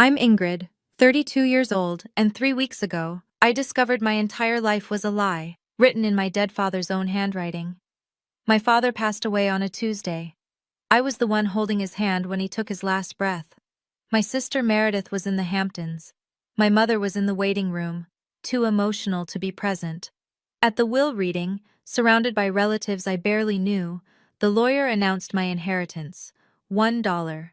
I'm Ingrid, 32 years old, and 3 weeks ago, I discovered my entire life was a lie, written in my dead father's own handwriting. My father passed away on a Tuesday. I was the one holding his hand when he took his last breath. My sister Meredith was in the Hamptons. My mother was in the waiting room, too emotional to be present. At the will reading, surrounded by relatives I barely knew, the lawyer announced my inheritance, $1.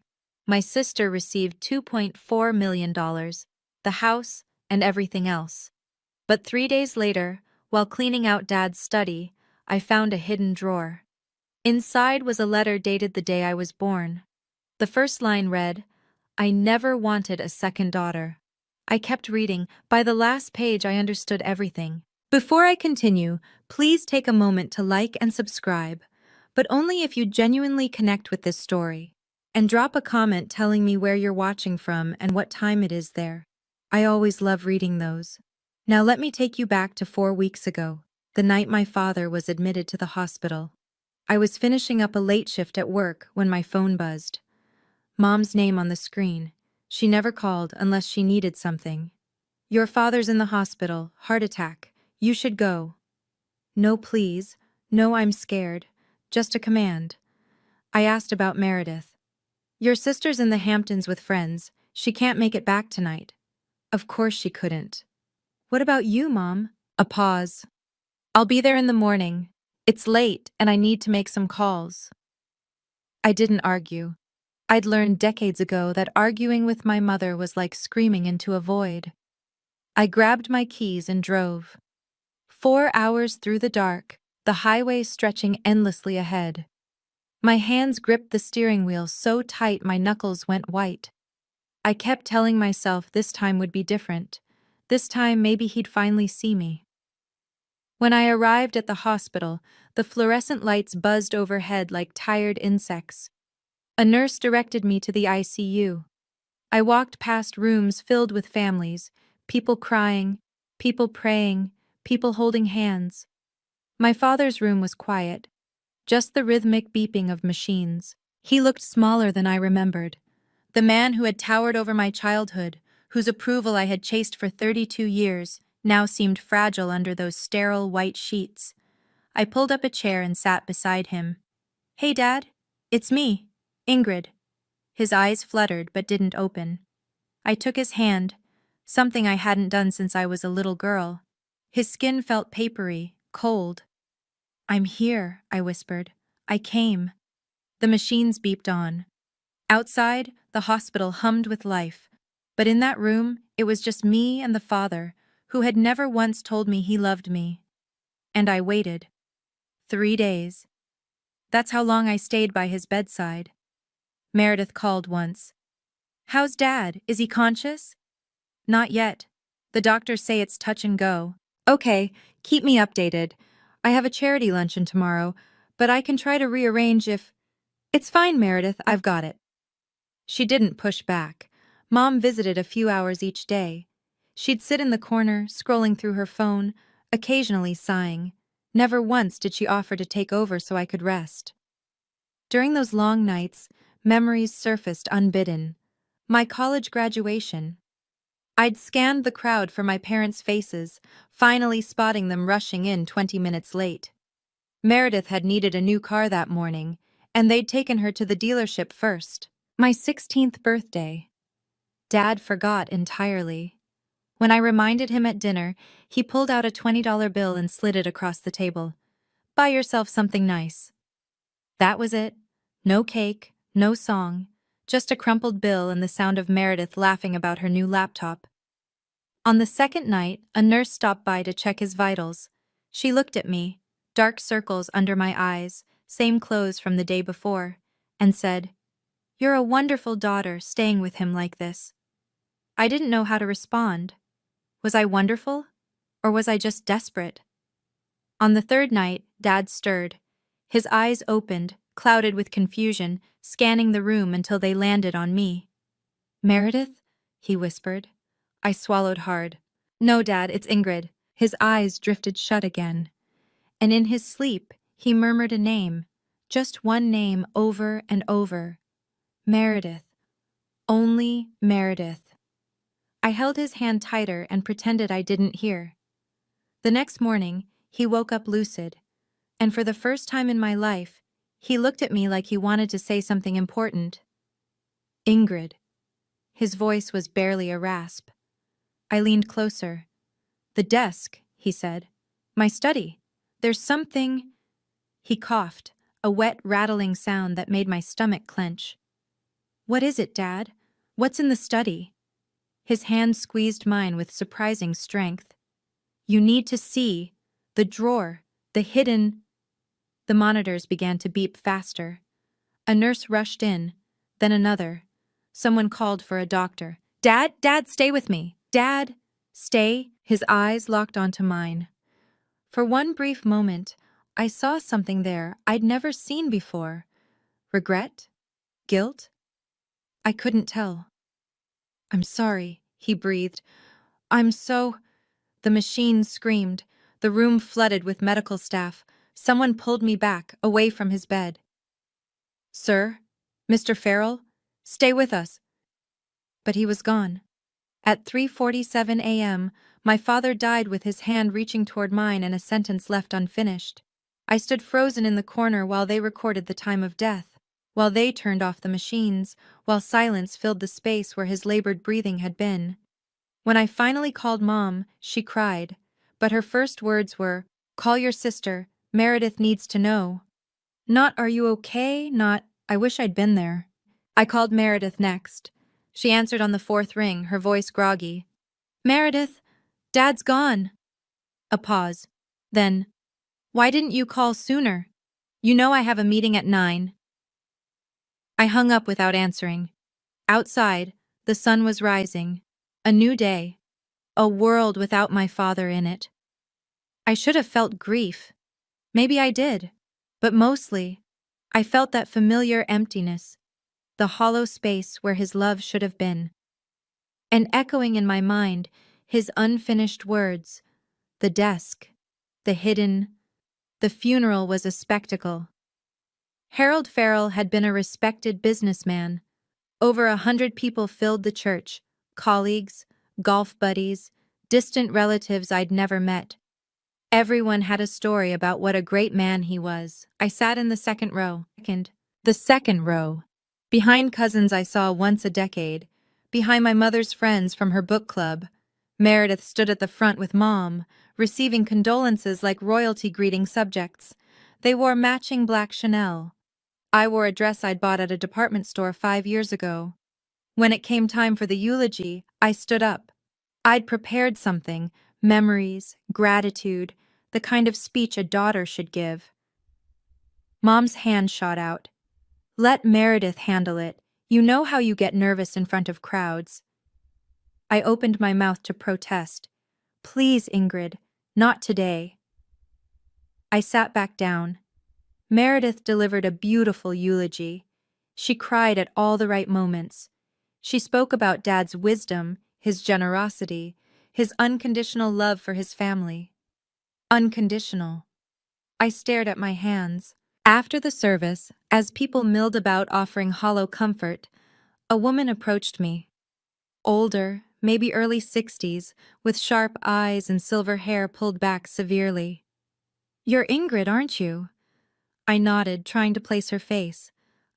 My sister received $2.4 million, the house, and everything else. But 3 days later, while cleaning out Dad's study, I found a hidden drawer. Inside was a letter dated the day I was born. The first line read, "I never wanted a second daughter." I kept reading. By the last page, I understood everything. Before I continue, please take a moment to like and subscribe, but only if you genuinely connect with this story. And drop a comment telling me where you're watching from and what time it is there. I always love reading those. Now let me take you back to 4 weeks ago, the night my father was admitted to the hospital. I was finishing up a late shift at work when my phone buzzed. Mom's name on the screen. She never called unless she needed something. "Your father's in the hospital, heart attack. You should go." "No, please. No, I'm scared. Just a command." I asked about Meredith. "Your sister's in the Hamptons with friends. She can't make it back tonight." Of course she couldn't. "What about you, Mom?" A pause. "I'll be there in the morning. It's late and I need to make some calls." I didn't argue. I'd learned decades ago that arguing with my mother was like screaming into a void. I grabbed my keys and drove. 4 hours through the dark, the highway stretching endlessly ahead. My hands gripped the steering wheel so tight my knuckles went white. I kept telling myself this time would be different. This time maybe he'd finally see me. When I arrived at the hospital, the fluorescent lights buzzed overhead like tired insects. A nurse directed me to the ICU. I walked past rooms filled with families, people crying, people praying, people holding hands. My father's room was quiet, just the rhythmic beeping of machines. He looked smaller than I remembered. The man who had towered over my childhood, whose approval I had chased for 32 years, now seemed fragile under those sterile white sheets. I pulled up a chair and sat beside him. "Hey, Dad. It's me, Ingrid." His eyes fluttered but didn't open. I took his hand, something I hadn't done since I was a little girl. His skin felt papery, cold. "I'm here," I whispered. "I came." The machines beeped on. Outside, the hospital hummed with life. But in that room, it was just me and the father, who had never once told me he loved me. And I waited. 3 days. That's how long I stayed by his bedside. Meredith called once. "How's Dad? Is he conscious?" "Not yet. The doctors say it's touch and go." "Okay, keep me updated. I have a charity luncheon tomorrow, but I can try to rearrange if—" "It's fine, Meredith, I've got it." She didn't push back. Mom visited a few hours each day. She'd sit in the corner, scrolling through her phone, occasionally sighing. Never once did she offer to take over so I could rest. During those long nights, memories surfaced unbidden. My college graduation. I'd scanned the crowd for my parents' faces, finally spotting them rushing in 20 minutes late. Meredith had needed a new car that morning, and they'd taken her to the dealership first. My 16th birthday. Dad forgot entirely. When I reminded him at dinner, he pulled out a $20 bill and slid it across the table. "Buy yourself something nice." That was it. No cake, no song, just a crumpled bill and the sound of Meredith laughing about her new laptop. On the second night, a nurse stopped by to check his vitals. She looked at me, dark circles under my eyes, same clothes from the day before, and said, "You're a wonderful daughter staying with him like this." I didn't know how to respond. Was I wonderful? Or was I just desperate? On the third night, Dad stirred. His eyes opened, clouded with confusion, scanning the room until they landed on me. "Meredith?" he whispered. I swallowed hard. "No, Dad, it's Ingrid." His eyes drifted shut again. And in his sleep, he murmured a name, just one name over and over. Meredith. Only Meredith. I held his hand tighter and pretended I didn't hear. The next morning, he woke up lucid, and for the first time in my life, he looked at me like he wanted to say something important. Ingrid. His voice was barely a rasp. I leaned closer. The desk, he said. My study. There's something... He coughed, a wet, rattling sound that made my stomach clench. What is it, Dad? What's in the study? His hand squeezed mine with surprising strength. You need to see. The drawer. The hidden... The monitors began to beep faster. A nurse rushed in, then another. Someone called for a doctor. Dad, stay with me. Dad, stay. His eyes locked onto mine. For one brief moment, I saw something there I'd never seen before. Regret? Guilt? I couldn't tell. I'm sorry, he breathed. I'm so... The machine screamed. The room flooded with medical staff. Someone pulled me back, away from his bed. Sir? Mr. Farrell? Stay with us. But he was gone. At 3:47 a.m., my father died with his hand reaching toward mine and a sentence left unfinished. I stood frozen in the corner while they recorded the time of death, while they turned off the machines, while silence filled the space where his labored breathing had been. When I finally called Mom, she cried, but her first words were, "Call your sister, Meredith needs to know." Not, "Are you okay?" Not, "I wish I'd been there." I called Meredith next. She answered on the fourth ring, her voice groggy. "Meredith, Dad's gone." A pause. Then, "Why didn't you call sooner? You know I have a meeting at 9. I hung up without answering. Outside, the sun was rising. A new day. A world without my father in it. I should have felt grief. Maybe I did. But mostly, I felt that familiar emptiness, the hollow space where his love should have been. And echoing in my mind, his unfinished words, the desk, the hidden, the funeral was a spectacle. Harold Farrell had been a respected businessman. Over 100 people filled the church, colleagues, golf buddies, distant relatives I'd never met. Everyone had a story about what a great man he was. I sat in the second row. The second row. Behind cousins I saw once a decade. Behind my mother's friends from her book club. Meredith stood at the front with Mom, receiving condolences like royalty greeting subjects. They wore matching black Chanel. I wore a dress I'd bought at a department store 5 years ago. When it came time for the eulogy, I stood up. I'd prepared something, memories, gratitude, the kind of speech a daughter should give. Mom's hand shot out. Let Meredith handle it. You know how you get nervous in front of crowds. I opened my mouth to protest. Please, Ingrid, not today. I sat back down. Meredith delivered a beautiful eulogy. She cried at all the right moments. She spoke about Dad's wisdom, his generosity, his unconditional love for his family. Unconditional. I stared at my hands. After the service, as people milled about offering hollow comfort, a woman approached me. Older, maybe early 60s, with sharp eyes and silver hair pulled back severely. You're Ingrid, aren't you? I nodded, trying to place her face.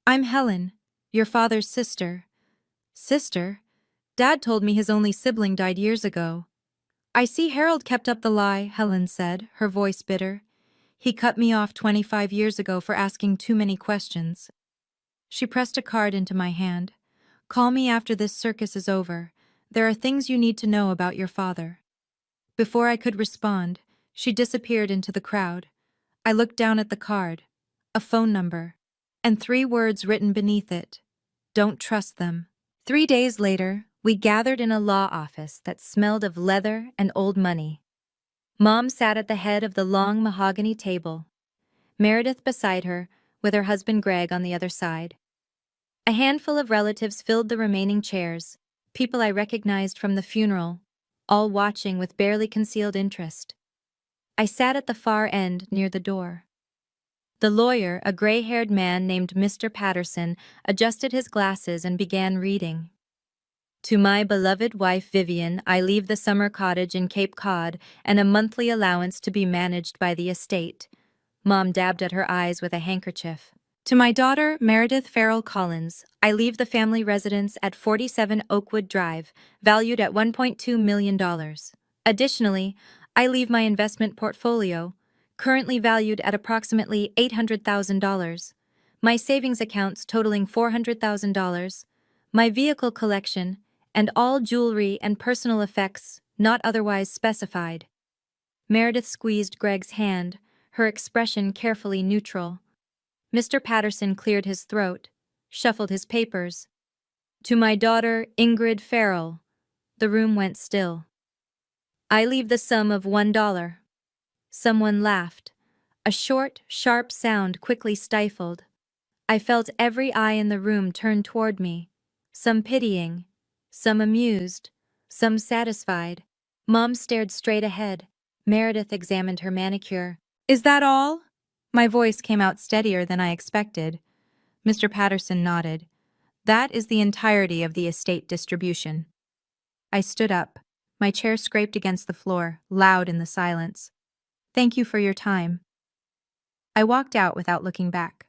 I'm Helen, your father's sister. Sister? Dad told me his only sibling died years ago. I see Harold kept up the lie, Helen said, her voice bitter. He cut me off 25 years ago for asking too many questions. She pressed a card into my hand. Call me after this circus is over. There are things you need to know about your father. Before I could respond, she disappeared into the crowd. I looked down at the card, a phone number, and 3 words written beneath it. Don't trust them. 3 days later, we gathered in a law office that smelled of leather and old money. Mom sat at the head of the long mahogany table, Meredith beside her, with her husband Greg on the other side. A handful of relatives filled the remaining chairs, people I recognized from the funeral, all watching with barely concealed interest. I sat at the far end near the door. The lawyer, a gray-haired man named Mr. Patterson, adjusted his glasses and began reading. To my beloved wife Vivian, I leave the summer cottage in Cape Cod and a monthly allowance to be managed by the estate. Mom dabbed at her eyes with a handkerchief. To my daughter, Meredith Farrell Collins, I leave the family residence at 47 Oakwood Drive, valued at $1.2 million. Additionally, I leave my investment portfolio, currently valued at approximately $800,000, my savings accounts totaling $400,000, my vehicle collection, and all jewelry and personal effects not otherwise specified. Meredith squeezed Greg's hand, her expression carefully neutral. Mr. Patterson cleared his throat, shuffled his papers. To my daughter, Ingrid Farrell. The room went still. I leave the sum of $1. Someone laughed. A short, sharp sound quickly stifled. I felt every eye in the room turn toward me, some pitying, some amused, some satisfied. Mom stared straight ahead. Meredith examined her manicure. Is that all? My voice came out steadier than I expected. Mr. Patterson nodded. That is the entirety of the estate distribution. I stood up. My chair scraped against the floor, loud in the silence. Thank you for your time. I walked out without looking back.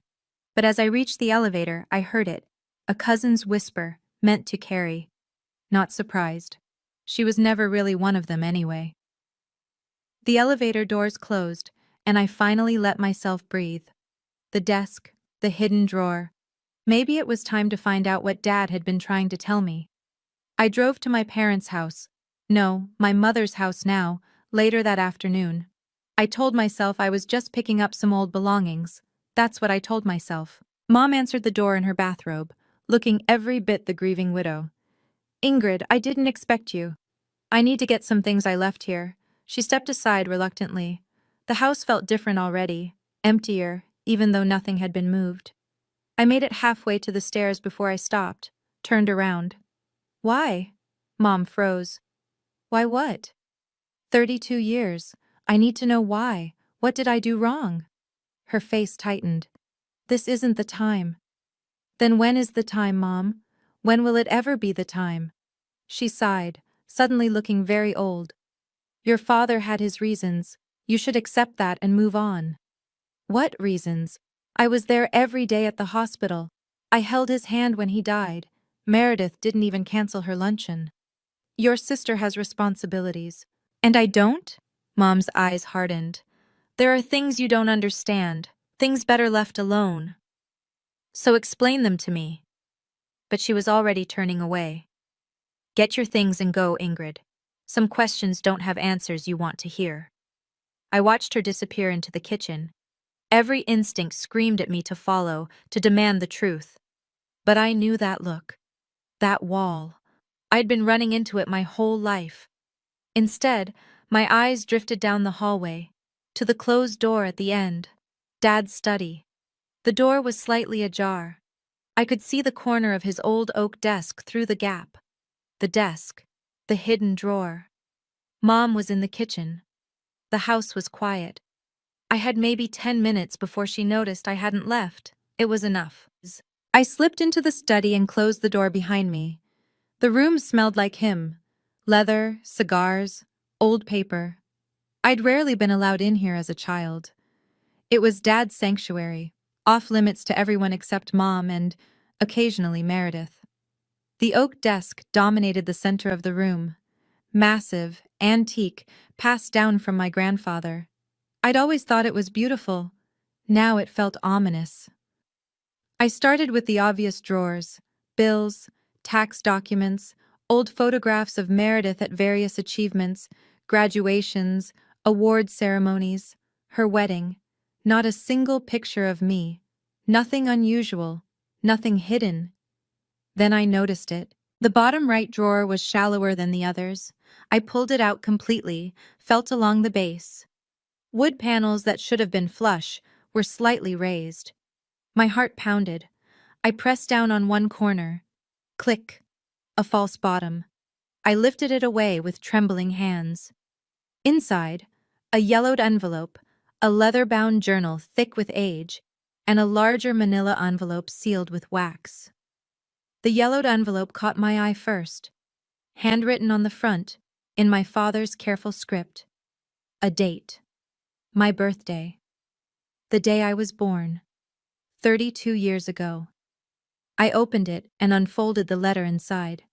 But as I reached the elevator, I heard it, a cousin's whisper, meant to Carrie. Not surprised. She was never really one of them anyway. The elevator doors closed, and I finally let myself breathe. The desk, the hidden drawer. Maybe it was time to find out what Dad had been trying to tell me. I drove to my parents' house. No, my mother's house now, later that afternoon. I told myself I was just picking up some old belongings. That's what I told myself. Mom answered the door in her bathrobe, looking every bit the grieving widow. Ingrid, I didn't expect you. I need to get some things I left here. She stepped aside reluctantly. The house felt different already, emptier, even though nothing had been moved. I made it halfway to the stairs before I stopped, turned around. Why? Mom froze. Why what? 32 years. I need to know why. What did I do wrong? Her face tightened. This isn't the time. Then when is the time, Mom? When will it ever be the time? She sighed, suddenly looking very old. Your father had his reasons. You should accept that and move on. What reasons? I was there every day at the hospital. I held his hand when he died. Meredith didn't even cancel her luncheon. Your sister has responsibilities. And I don't? Mom's eyes hardened. There are things you don't understand, things better left alone. So explain them to me. But she was already turning away. Get your things and go, Ingrid. Some questions don't have answers you want to hear. I watched her disappear into the kitchen. Every instinct screamed at me to follow, to demand the truth. But I knew that look. That wall. I'd been running into it my whole life. Instead, my eyes drifted down the hallway, to the closed door at the end. Dad's study. The door was slightly ajar. I could see the corner of his old oak desk through the gap. The desk. The hidden drawer. Mom was in the kitchen. The house was quiet. I had maybe 10 minutes before she noticed I hadn't left. It was enough. I slipped into the study and closed the door behind me. The room smelled like him. Leather, cigars, old paper. I'd rarely been allowed in here as a child. It was Dad's sanctuary, off limits to everyone except Mom and, occasionally, Meredith. The oak desk dominated the center of the room. Massive, antique, passed down from my grandfather. I'd always thought it was beautiful. Now it felt ominous. I started with the obvious drawers: bills, tax documents, old photographs of Meredith at various achievements, graduations, award ceremonies, her wedding. Not a single picture of me. Nothing unusual, nothing hidden. Then I noticed it. The bottom right drawer was shallower than the others. I pulled it out completely, felt along the base. Wood panels that should have been flush were slightly raised. My heart pounded. I pressed down on one corner. Click. A false bottom. I lifted it away with trembling hands. Inside, a yellowed envelope, a leather-bound journal thick with age, and a larger manila envelope sealed with wax. The yellowed envelope caught my eye first. Handwritten on the front, in my father's careful script, a date. My birthday. The day I was born. 32 years ago. I opened it and unfolded the letter inside.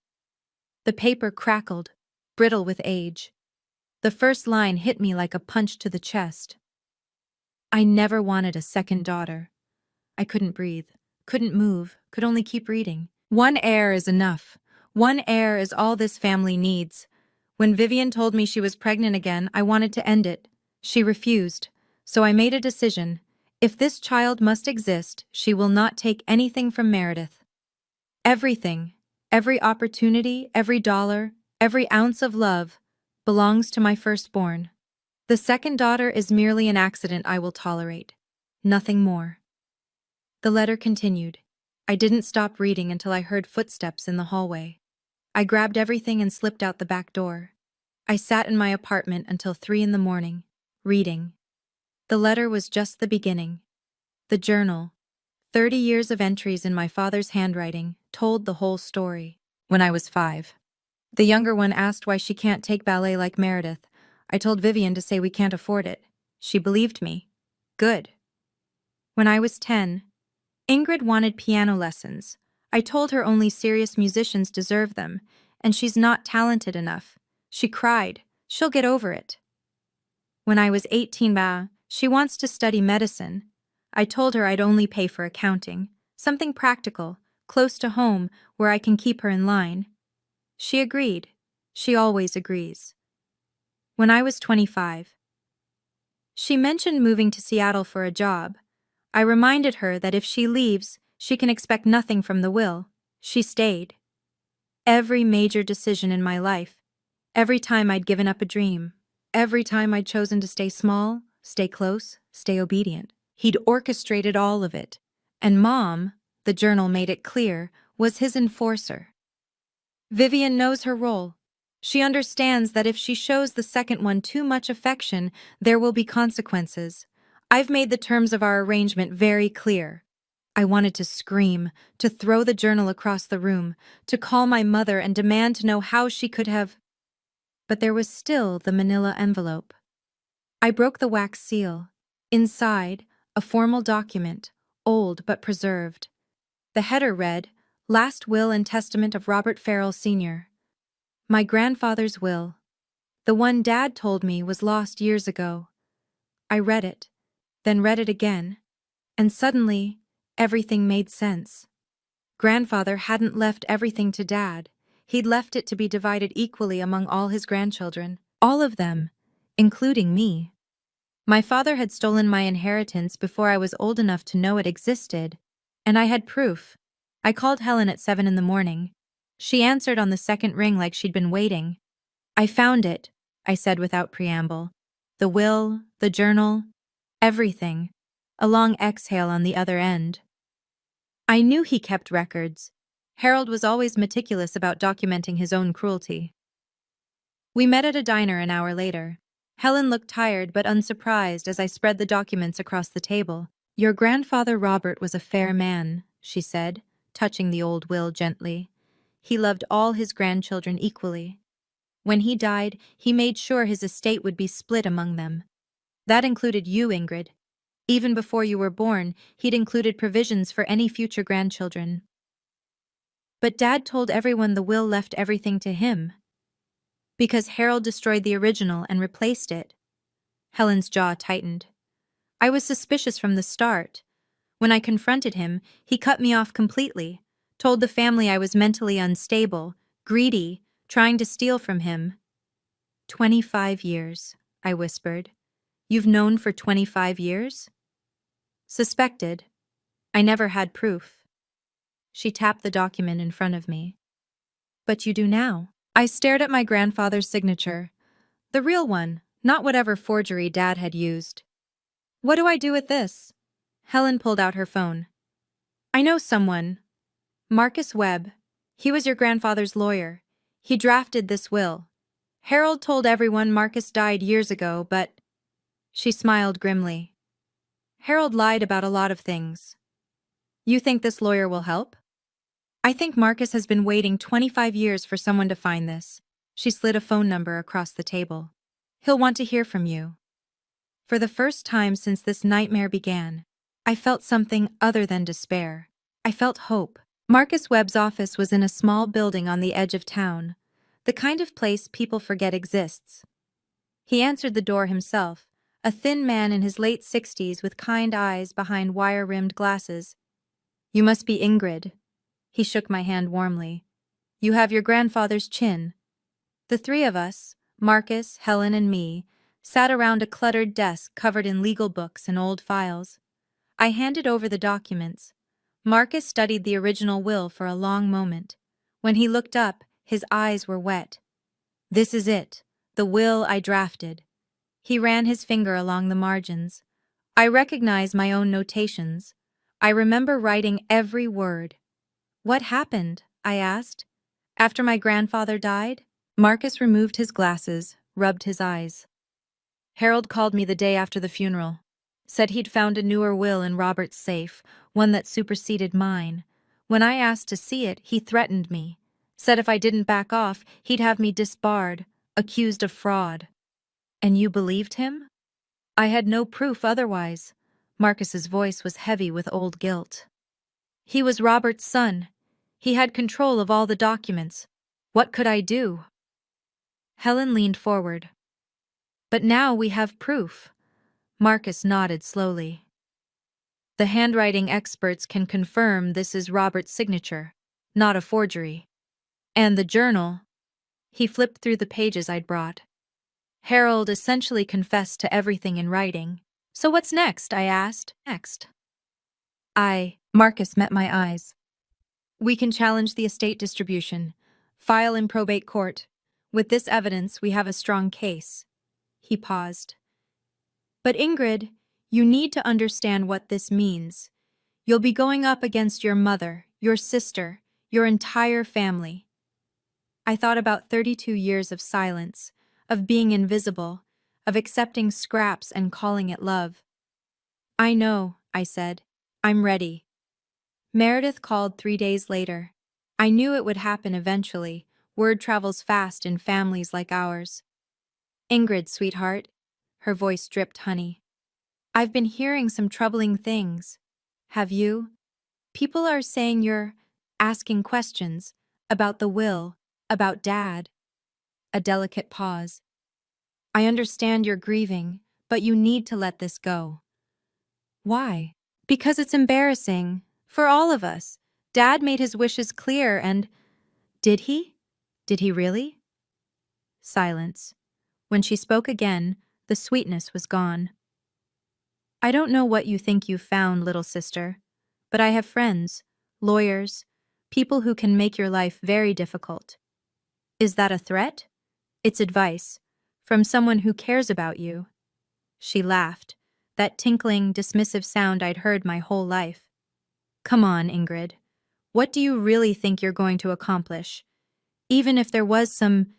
The paper crackled, brittle with age. The first line hit me like a punch to the chest. I never wanted a second daughter. I couldn't breathe, couldn't move, could only keep reading. One heir is enough. One heir is all this family needs. When Vivian told me she was pregnant again, I wanted to end it. She refused, so I made a decision. If this child must exist, she will not take anything from Meredith. Everything, every opportunity, every dollar, every ounce of love, belongs to my firstborn. The second daughter is merely an accident I will tolerate. Nothing more. The letter continued. I didn't stop reading until I heard footsteps in the hallway. I grabbed everything and slipped out the back door. I sat in my apartment until 3 in the morning, reading. The letter was just the beginning. The journal, 30 years of entries in my father's handwriting, told the whole story. When I was 5. The younger one asked why she can't take ballet like Meredith. I told Vivian to say we can't afford it. She believed me. Good. When I was 10, Ingrid wanted piano lessons. I told her only serious musicians deserve them, and she's not talented enough. She cried. She'll get over it. When I was 18, she wants to study medicine. I told her I'd only pay for accounting, something practical, close to home, where I can keep her in line. She agreed. She always agrees. When I was 25, she mentioned moving to Seattle for a job. I reminded her that if she leaves, she can expect nothing from the will. She stayed. Every major decision in my life, every time I'd given up a dream, every time I'd chosen to stay small, stay close, stay obedient, he'd orchestrated all of it. And Mom, the journal made it clear, was his enforcer. Vivian knows her role. She understands that if she shows the second one too much affection, there will be consequences. I've made the terms of our arrangement very clear. I wanted to scream, to throw the journal across the room, to call my mother and demand to know how she could have. But there was still the manila envelope. I broke the wax seal. Inside, a formal document, old but preserved. The header read, Last Will and Testament of Robert Farrell Sr. My grandfather's will. The one Dad told me was lost years ago. I read it, then read it again, and suddenly, everything made sense. Grandfather hadn't left everything to Dad. He'd left it to be divided equally among all his grandchildren, all of them, including me. My father had stolen my inheritance before I was old enough to know it existed, and I had proof. I called Helen at 7 in the morning. She answered on the second ring like she'd been waiting. I found it, I said without preamble. The will, the journal, everything. A long exhale on the other end. I knew he kept records. Harold was always meticulous about documenting his own cruelty. We met at a diner an hour later. Helen looked tired but unsurprised as I spread the documents across the table. Your grandfather Robert was a fair man, she said, touching the old will gently. He loved all his grandchildren equally. When he died, he made sure his estate would be split among them. That included you, Ingrid. Even before you were born, he'd included provisions for any future grandchildren. But Dad told everyone the will left everything to him. Because Harold destroyed the original and replaced it. Helen's jaw tightened. I was suspicious from the start. When I confronted him, he cut me off completely, told the family I was mentally unstable, greedy, trying to steal from him. 25 years, I whispered. You've known for 25 years? Suspected. I never had proof. She tapped the document in front of me. But you do now. I stared at my grandfather's signature. The real one, not whatever forgery Dad had used. What do I do with this? Helen pulled out her phone. I know someone. Marcus Webb. He was your grandfather's lawyer. He drafted this will. Harold told everyone Marcus died years ago, but... She smiled grimly. Harold lied about a lot of things. You think this lawyer will help? I think Marcus has been waiting 25 years for someone to find this. She slid a phone number across the table. He'll want to hear from you. For the first time since this nightmare began, I felt something other than despair. I felt hope. Marcus Webb's office was in a small building on the edge of town, the kind of place people forget exists. He answered the door himself, a thin man in his late 60s with kind eyes behind wire-rimmed glasses. You must be Ingrid. He shook my hand warmly. You have your grandfather's chin. The three of us, Marcus, Helen, and me, sat around a cluttered desk covered in legal books and old files. I handed over the documents. Marcus studied the original will for a long moment. When he looked up, his eyes were wet. This is it, the will I drafted. He ran his finger along the margins. I recognize my own notations. I remember writing every word. What happened? I asked. After my grandfather died? Marcus removed his glasses, rubbed his eyes. Harold called me the day after the funeral. Said he'd found a newer will in Robert's safe, one that superseded mine. When I asked to see it, he threatened me. Said if I didn't back off, he'd have me disbarred, accused of fraud. And you believed him? I had no proof otherwise. Marcus's voice was heavy with old guilt. He was Robert's son. He had control of all the documents. What could I do? Helen leaned forward. But now we have proof. Marcus nodded slowly. The handwriting experts can confirm this is Robert's signature, not a forgery. And the journal. He flipped through the pages I'd brought. Harold essentially confessed to everything in writing. So what's next? I asked. Next. Marcus met my eyes. We can challenge the estate distribution, file in probate court. With this evidence, we have a strong case. He paused. But Ingrid, you need to understand what this means. You'll be going up against your mother, your sister, your entire family. I thought about 32 years of silence, of being invisible, of accepting scraps and calling it love. I know, I said. I'm ready. Meredith called 3 days later. I knew it would happen eventually. Word travels fast in families like ours. Ingrid, sweetheart. Her voice dripped honey. I've been hearing some troubling things. Have you? People are saying you're asking questions about the will, about Dad. A delicate pause. I understand you're grieving, but you need to let this go. Why? Because it's embarrassing. For all of us. Dad made his wishes clear and… Did he? Did he really? Silence. When she spoke again, the sweetness was gone. I don't know what you think you've found, little sister, but I have friends, lawyers, people who can make your life very difficult. Is that a threat? It's advice, from someone who cares about you. She laughed, that tinkling, dismissive sound I'd heard my whole life. Come on, Ingrid. What do you really think you're going to accomplish? Even if there was some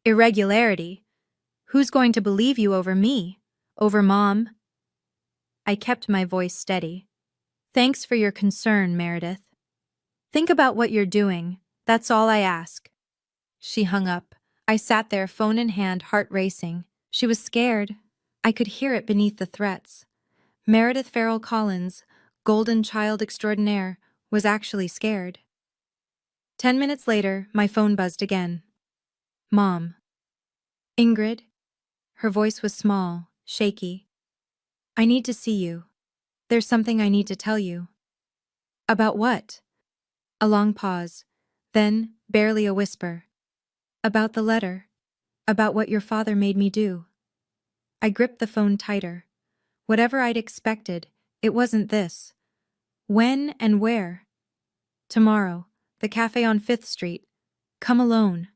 irregularity, who's going to believe you over me? Over Mom? I kept my voice steady. Thanks for your concern, Meredith. Think about what you're doing. That's all I ask. She hung up. I sat there, phone in hand, heart racing. She was scared. I could hear it beneath the threats. Meredith Farrell Collins, golden child extraordinaire, was actually scared. 10 minutes later, my phone buzzed again. Mom. Ingrid? Her voice was small, shaky. I need to see you. There's something I need to tell you. About what? A long pause, then barely a whisper. About the letter. About what your father made me do. I gripped the phone tighter. Whatever I'd expected, it wasn't this. When and where? Tomorrow, the cafe on 5th Street. Come alone.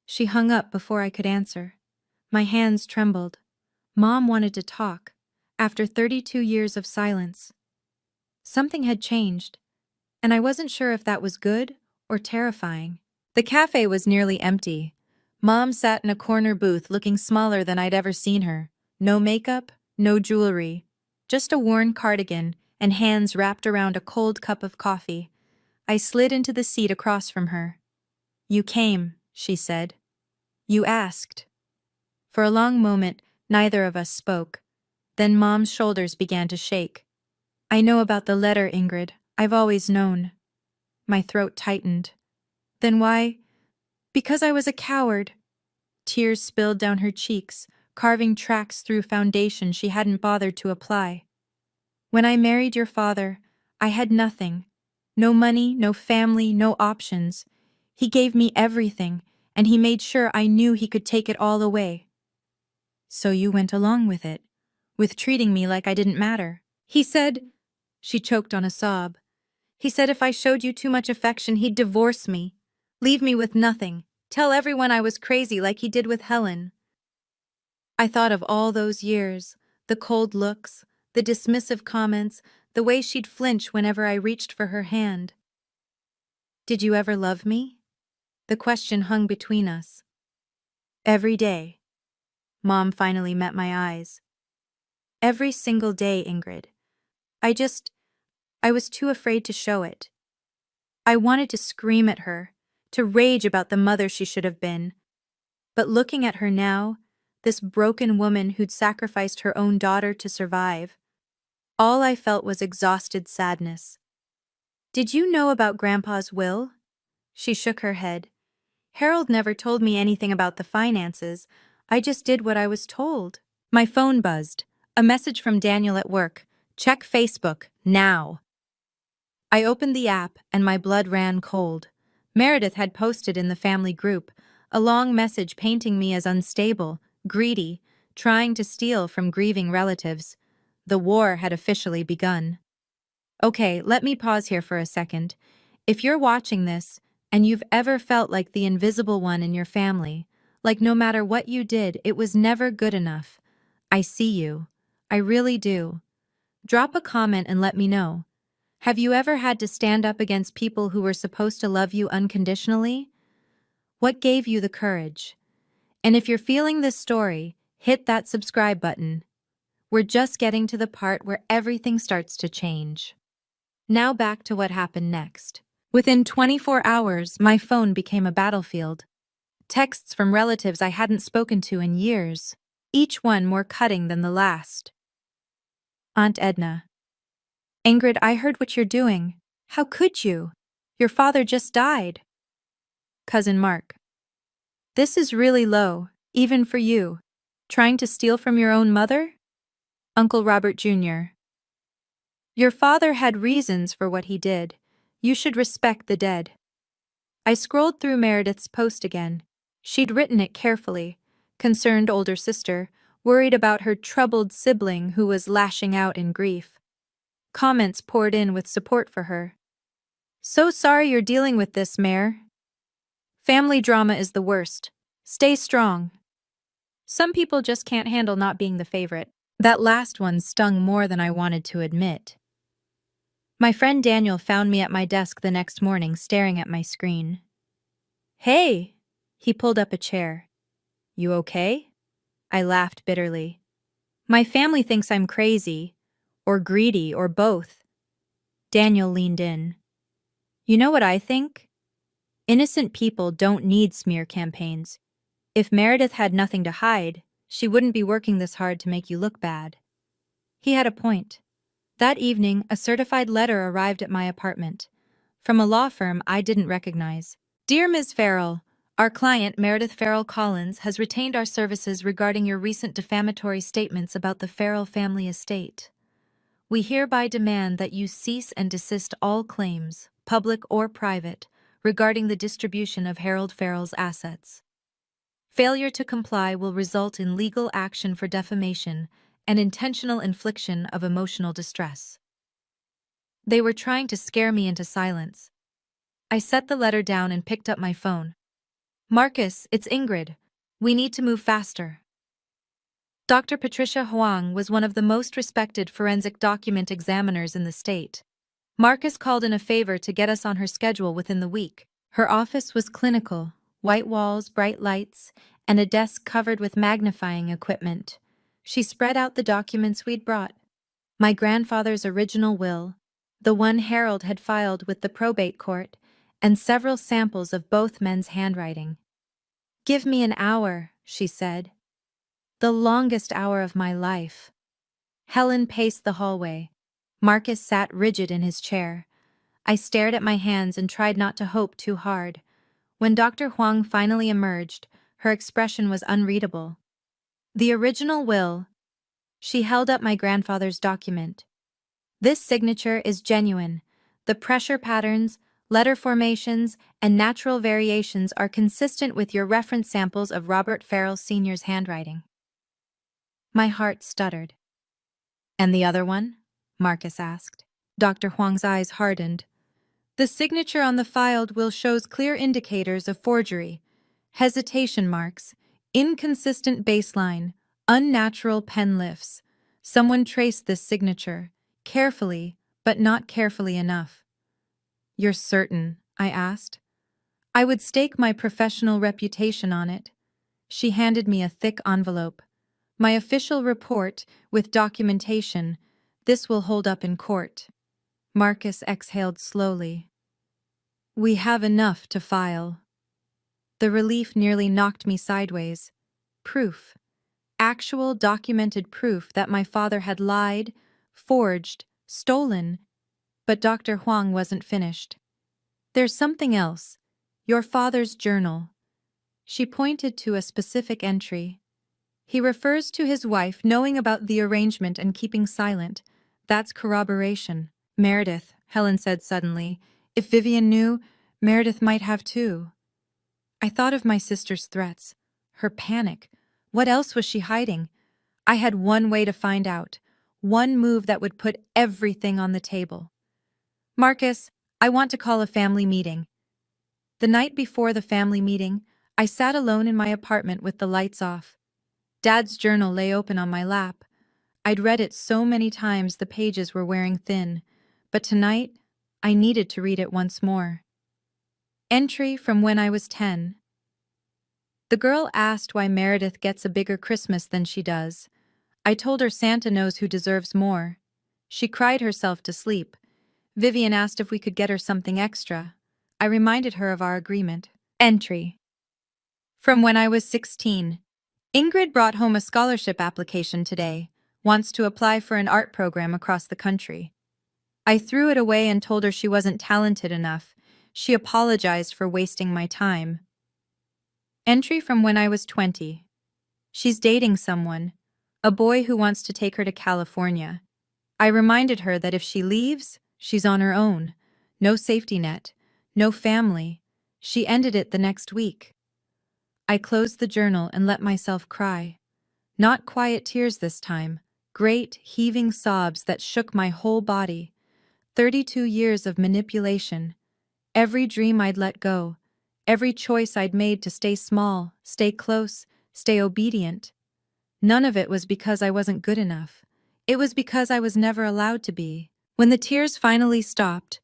She hung up before I could answer. My hands trembled. Mom wanted to talk, after 32 years of silence. Something had changed, and I wasn't sure if that was good or terrifying. The cafe was nearly empty. Mom sat in a corner booth looking smaller than I'd ever seen her. No makeup, no jewelry, just a worn cardigan and hands wrapped around a cold cup of coffee. I slid into the seat across from her. "You came," she said. "You asked." For a long moment, neither of us spoke. Then Mom's shoulders began to shake. "I know about the letter, Ingrid. I've always known." My throat tightened. "Then why?" "Because I was a coward." Tears spilled down her cheeks, carving tracks through foundation she hadn't bothered to apply. "When I married your father, I had nothing. No money, no family, no options. He gave me everything, and he made sure I knew he could take it all away." "So you went along with treating me like I didn't matter." "He said," she choked on a sob, "he said if I showed you too much affection, he'd divorce me, leave me with nothing, tell everyone I was crazy like he did with Helen." I thought of all those years, the cold looks, the dismissive comments, the way she'd flinch whenever I reached for her hand. "Did you ever love me?" The question hung between us. "Every day." Mom finally met my eyes. "Every single day, Ingrid. I was too afraid to show it. I wanted to scream at her, to rage about the mother she should have been. But looking at her now, this broken woman who'd sacrificed her own daughter to survive, all I felt was exhausted sadness. "Did you know about Grandpa's will?" She shook her head. "Harold never told me anything about the finances. I just did what I was told." My phone buzzed. A message from Daniel at work. "Check Facebook, now." I opened the app and my blood ran cold. Meredith had posted in the family group a long message painting me as unstable, greedy, trying to steal from grieving relatives. The war had officially begun. Okay, let me pause here for a second. If you're watching this, and you've ever felt like the invisible one in your family, like no matter what you did, it was never good enough, I see you. I really do. Drop a comment and let me know. Have you ever had to stand up against people who were supposed to love you unconditionally? What gave you the courage? And if you're feeling this story, hit that subscribe button. We're just getting to the part where everything starts to change. Now back to what happened next. Within 24 hours, my phone became a battlefield. Texts from relatives I hadn't spoken to in years, each one more cutting than the last. Aunt Edna. "Ingrid, I heard what you're doing. How could you? Your father just died." Cousin Mark. "This is really low, even for you. Trying to steal from your own mother?" Uncle Robert Jr. "Your father had reasons for what he did. You should respect the dead." I scrolled through Meredith's post again. She'd written it carefully. Concerned older sister, worried about her troubled sibling who was lashing out in grief. Comments poured in with support for her. "So sorry you're dealing with this, Mare. Family drama is the worst. Stay strong." Some people just can't handle not being the favorite. That last one stung more than I wanted to admit. My friend Daniel found me at my desk the next morning staring at my screen. "Hey!" He pulled up a chair. "You okay?" I laughed bitterly. "My family thinks I'm crazy, or greedy, or both." Daniel leaned in. "You know what I think? Innocent people don't need smear campaigns. If Meredith had nothing to hide, she wouldn't be working this hard to make you look bad." He had a point. That evening, a certified letter arrived at my apartment, from a law firm I didn't recognize. "Dear Ms. Farrell, our client, Meredith Farrell Collins, has retained our services regarding your recent defamatory statements about the Farrell family estate. We hereby demand that you cease and desist all claims, public or private, regarding the distribution of Harold Farrell's assets. Failure to comply will result in legal action for defamation and intentional infliction of emotional distress." They were trying to scare me into silence. I set the letter down and picked up my phone. "Marcus, it's Ingrid. We need to move faster." Dr. Patricia Huang was one of the most respected forensic document examiners in the state. Marcus called in a favor to get us on her schedule within the week. Her office was clinical, white walls, bright lights, and a desk covered with magnifying equipment. She spread out the documents we'd brought. My grandfather's original will, the one Harold had filed with the probate court, and several samples of both men's handwriting. "Give me an hour," she said. "The longest hour of my life." Helen paced the hallway. Marcus sat rigid in his chair. I stared at my hands and tried not to hope too hard. When Dr. Huang finally emerged, her expression was unreadable. "The original will." She held up my grandfather's document. "This signature is genuine. The pressure patterns, letter formations, and natural variations are consistent with your reference samples of Robert Farrell Sr.'s handwriting." My heart stuttered. "And the other one?" Marcus asked. Dr. Huang's eyes hardened. "The signature on the filed will shows clear indicators of forgery. Hesitation marks, inconsistent baseline, unnatural pen lifts. Someone traced this signature, carefully, but not carefully enough." "You're certain?" I asked. "I would stake my professional reputation on it." She handed me a thick envelope. "My official report, with documentation. This will hold up in court." Marcus exhaled slowly. "We have enough to file." The relief nearly knocked me sideways. Proof. Actual documented proof that my father had lied, forged, stolen. But Dr. Huang wasn't finished. "There's something else. Your father's journal." She pointed to a specific entry. "He refers to his wife knowing about the arrangement and keeping silent. That's corroboration." "Meredith," Helen said suddenly. "If Vivian knew, Meredith might have too." I thought of my sister's threats, her panic. What else was she hiding? I had one way to find out, one move that would put everything on the table. "Marcus, I want to call a family meeting." The night before the family meeting, I sat alone in my apartment with the lights off. Dad's journal lay open on my lap. I'd read it so many times the pages were wearing thin, but tonight, I needed to read it once more. Entry from when I was 10. The girl asked why Meredith gets a bigger Christmas than she does. I told her Santa knows who deserves more. She cried herself to sleep. Vivian asked if we could get her something extra. I reminded her of our agreement. Entry. From when I was 16. Ingrid brought home a scholarship application today. Wants to apply for an art program across the country. I threw it away and told her she wasn't talented enough. She apologized for wasting my time. Entry from when I was 20. She's dating someone, a boy who wants to take her to California. I reminded her that if she leaves, she's on her own. No safety net, no family. She ended it the next week. I closed the journal and let myself cry. Not quiet tears this time, great, heaving sobs that shook my whole body. 32 years of manipulation. Every dream I'd let go. Every choice I'd made to stay small, stay close, stay obedient. None of it was because I wasn't good enough. It was because I was never allowed to be. When the tears finally stopped,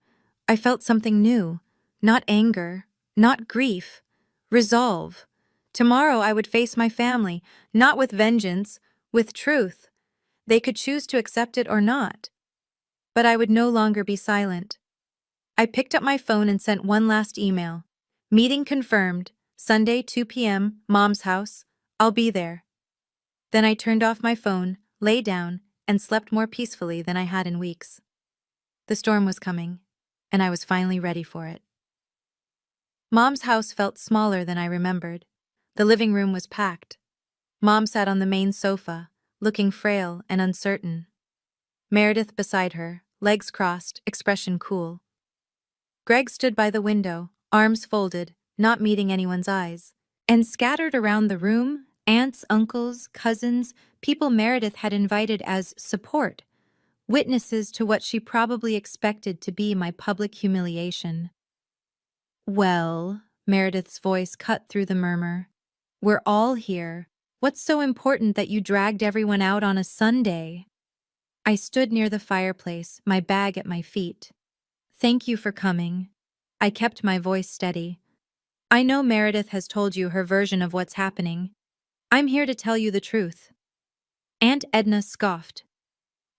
I felt something new. Not anger, not grief. Resolve. Tomorrow I would face my family, not with vengeance, with truth. They could choose to accept it or not. But I would no longer be silent. I picked up my phone and sent one last email. "Meeting confirmed. Sunday, 2 p.m., Mom's house. I'll be there." Then I turned off my phone, lay down, and slept more peacefully than I had in weeks. The storm was coming, and I was finally ready for it. Mom's house felt smaller than I remembered. The living room was packed. Mom sat on the main sofa, looking frail and uncertain. Meredith beside her, legs crossed, expression cool. Greg stood by the window, arms folded, not meeting anyone's eyes. And scattered around the room, aunts, uncles, cousins, people Meredith had invited as support, witnesses to what she probably expected to be my public humiliation. "Well," Meredith's voice cut through the murmur, "we're all here. What's so important that you dragged everyone out on a Sunday?" I stood near the fireplace, my bag at my feet. "Thank you for coming." I kept my voice steady. "I know Meredith has told you her version of what's happening. I'm here to tell you the truth." Aunt Edna scoffed.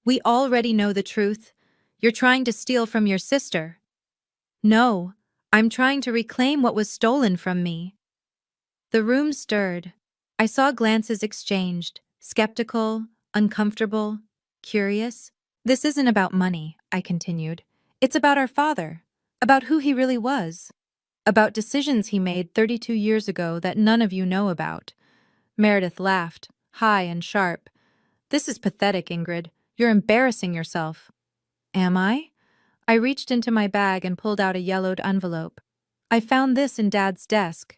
"We already know the truth. You're trying to steal from your sister. No, I'm trying to reclaim what was stolen from me. The room stirred. I saw glances exchanged, skeptical, uncomfortable, curious. This isn't about money, I continued. It's about our father, about who he really was, about decisions he made 32 years ago that none of you know about. Meredith laughed, high and sharp. This is pathetic, Ingrid. You're embarrassing yourself. Am I? I reached into my bag and pulled out a yellowed envelope. I found this in Dad's desk,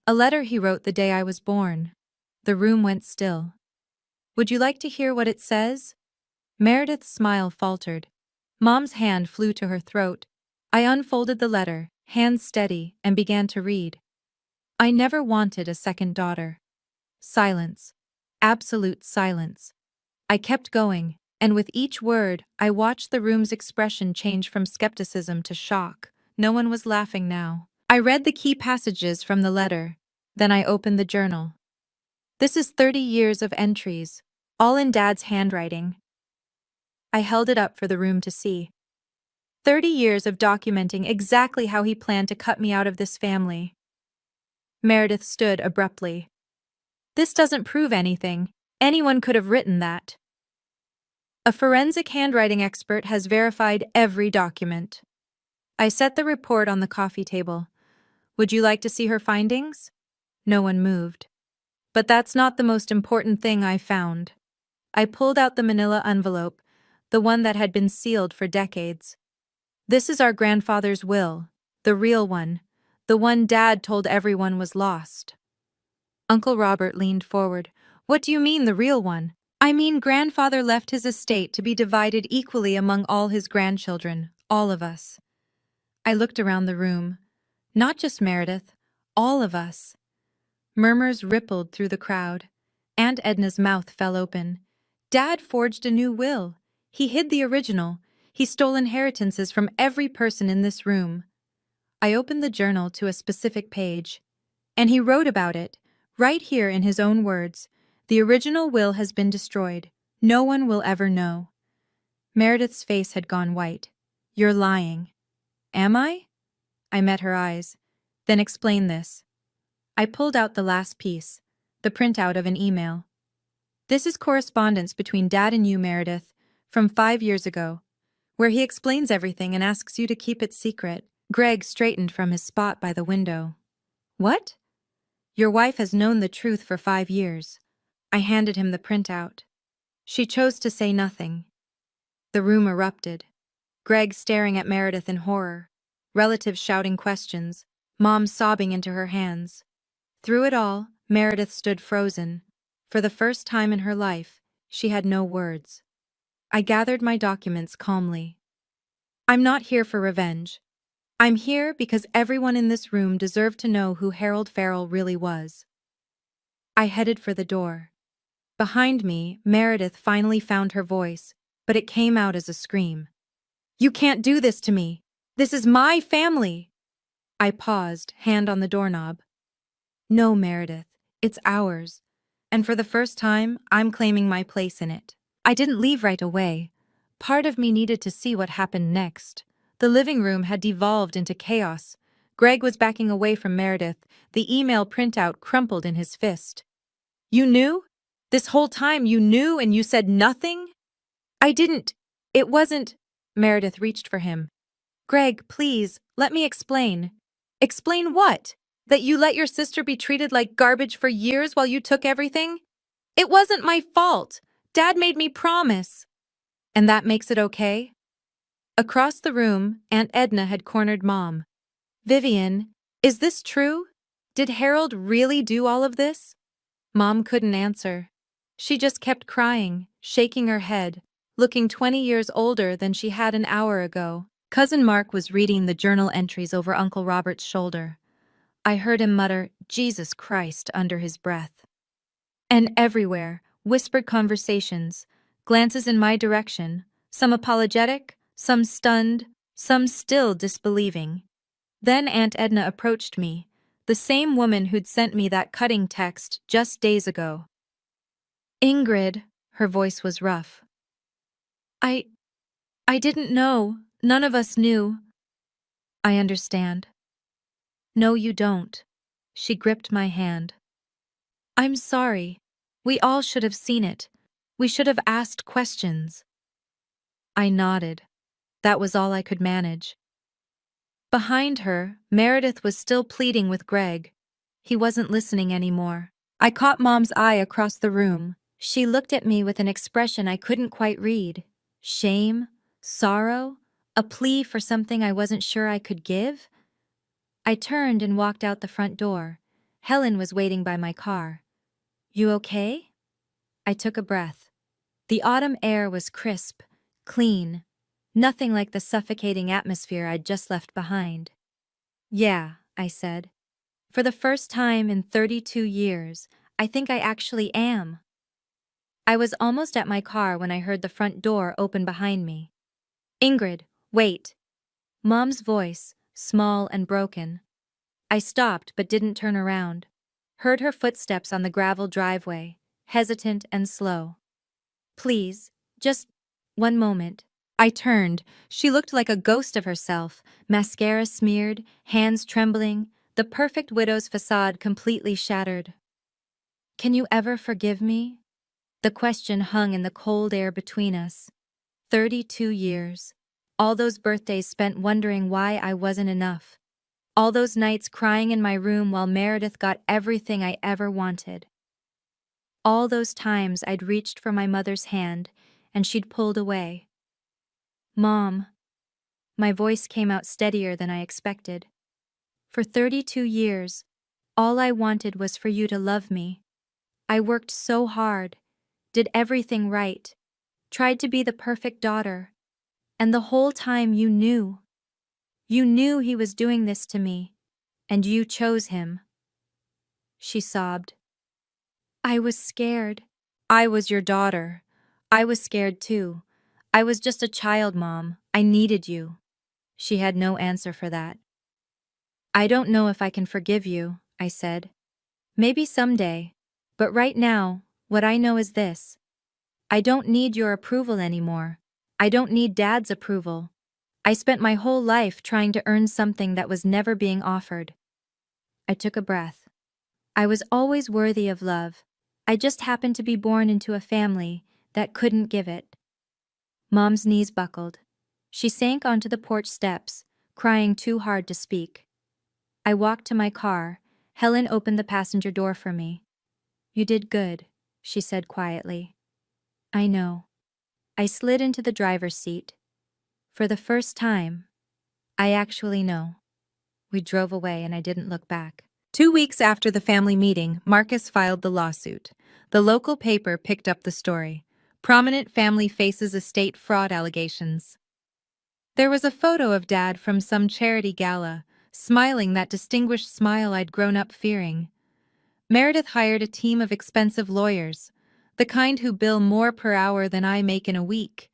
a letter he wrote the day I was born. The room went still. Would you like to hear what it says? Meredith's smile faltered. Mom's hand flew to her throat. I unfolded the letter, hands steady, and began to read. I never wanted a second daughter. Silence. Absolute silence. I kept going, and with each word, I watched the room's expression change from skepticism to shock. No one was laughing now. I read the key passages from the letter. Then I opened the journal. This is 30 years of entries, all in Dad's handwriting. I held it up for the room to see. 30 years of documenting exactly how he planned to cut me out of this family. Meredith stood abruptly. This doesn't prove anything. Anyone could have written that. A forensic handwriting expert has verified every document. I set the report on the coffee table. Would you like to see her findings? No one moved. But that's not the most important thing I found. I pulled out the manila envelope, the one that had been sealed for decades. This is our grandfather's will, the real one, the one Dad told everyone was lost. Uncle Robert leaned forward. What do you mean, the real one? I mean, grandfather left his estate to be divided equally among all his grandchildren, all of us. I looked around the room. Not just Meredith, all of us. Murmurs rippled through the crowd. Aunt Edna's mouth fell open. Dad forged a new will. He hid the original. He stole inheritances from every person in this room. I opened the journal to a specific page. And he wrote about it, right here in his own words. The original will has been destroyed. No one will ever know. Meredith's face had gone white. You're lying. Am I? I met her eyes. Then explain this. I pulled out the last piece, the printout of an email. This is correspondence between Dad and you, Meredith, from 5 years ago, where he explains everything and asks you to keep it secret. Greg straightened from his spot by the window. What? Your wife has known the truth for 5 years. I handed him the printout. She chose to say nothing. The room erupted. Greg staring at Meredith in horror, relatives shouting questions, Mom sobbing into her hands. Through it all, Meredith stood frozen. For the first time in her life, she had no words. I gathered my documents calmly. I'm not here for revenge. I'm here because everyone in this room deserved to know who Harold Farrell really was. I headed for the door. Behind me, Meredith finally found her voice, but it came out as a scream. You can't do this to me. This is my family. I paused, hand on the doorknob. No, Meredith, it's ours. And for the first time, I'm claiming my place in it. I didn't leave right away. Part of me needed to see what happened next. The living room had devolved into chaos. Greg was backing away from Meredith, the email printout crumpled in his fist. You knew? This whole time you knew and you said nothing? I didn't. It wasn't. Meredith reached for him. Greg, please, let me explain. Explain what? That you let your sister be treated like garbage for years while you took everything? It wasn't my fault. Dad made me promise. And that makes it okay? Across the room, Aunt Edna had cornered Mom. Vivian, is this true? Did Harold really do all of this? Mom couldn't answer. She just kept crying, shaking her head, looking 20 years older than she had an hour ago. Cousin Mark was reading the journal entries over Uncle Robert's shoulder. I heard him mutter, Jesus Christ, under his breath. And everywhere, whispered conversations, glances in my direction, some apologetic, some stunned, some still disbelieving. Then Aunt Edna approached me, the same woman who'd sent me that cutting text just days ago. Ingrid, her voice was rough. I didn't know. None of us knew. I understand. No, you don't. She gripped my hand. I'm sorry. We all should have seen it. We should have asked questions. I nodded. That was all I could manage. Behind her, Meredith was still pleading with Greg. He wasn't listening anymore. I caught Mom's eye across the room. She looked at me with an expression I couldn't quite read. Shame? Sorrow? A plea for something I wasn't sure I could give? I turned and walked out the front door. Helen was waiting by my car. You okay? I took a breath. The autumn air was crisp, clean, nothing like the suffocating atmosphere I'd just left behind. Yeah, I said. For the first time in 32 years, I think I actually am. I was almost at my car when I heard the front door open behind me. Ingrid, wait. Mom's voice, small and broken. I stopped but didn't turn around. Heard her footsteps on the gravel driveway, hesitant and slow. Please, just one moment. I turned. She looked like a ghost of herself, mascara smeared, hands trembling, the perfect widow's facade completely shattered. Can you ever forgive me? The question hung in the cold air between us. 32 years. All those birthdays spent wondering why I wasn't enough. All those nights crying in my room while Meredith got everything I ever wanted. All those times I'd reached for my mother's hand and she'd pulled away. Mom. My voice came out steadier than I expected. For 32 years, all I wanted was for you to love me. I worked so hard, did everything right, tried to be the perfect daughter, and the whole time you knew. You knew he was doing this to me, and you chose him. She sobbed. I was scared. I was your daughter. I was scared too. I was just a child, Mom. I needed you. She had no answer for that. I don't know if I can forgive you, I said. Maybe someday. But right now, what I know is this. I don't need your approval anymore. I don't need Dad's approval. I spent my whole life trying to earn something that was never being offered. I took a breath. I was always worthy of love. I just happened to be born into a family that couldn't give it. Mom's knees buckled. She sank onto the porch steps, crying too hard to speak. I walked to my car. Helen opened the passenger door for me. You did good, she said quietly. I know. I slid into the driver's seat. For the first time, I actually know. We drove away and I didn't look back. 2 weeks after the family meeting, Marcus filed the lawsuit. The local paper picked up the story. Prominent family faces estate fraud allegations. There was a photo of Dad from some charity gala, smiling that distinguished smile I'd grown up fearing. Meredith hired a team of expensive lawyers, the kind who bill more per hour than I make in a week.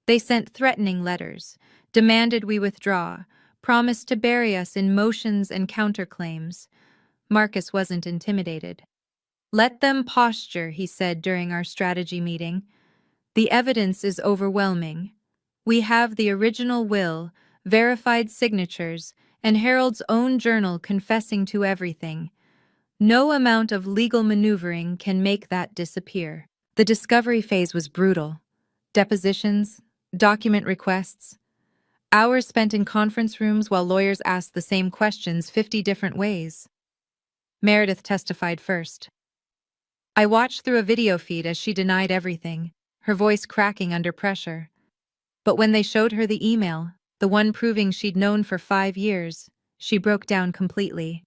They sent threatening letters, demanded we withdraw, promised to bury us in motions and counterclaims. Marcus wasn't intimidated. Let them posture, he said during our strategy meeting. The evidence is overwhelming. We have the original will, verified signatures, and Harold's own journal confessing to everything. No amount of legal maneuvering can make that disappear. The discovery phase was brutal. Depositions, document requests, hours spent in conference rooms while lawyers asked the same questions 50 different ways. Meredith testified first. I watched through a video feed as she denied everything, her voice cracking under pressure. But when they showed her the email, the one proving she'd known for 5 years, she broke down completely.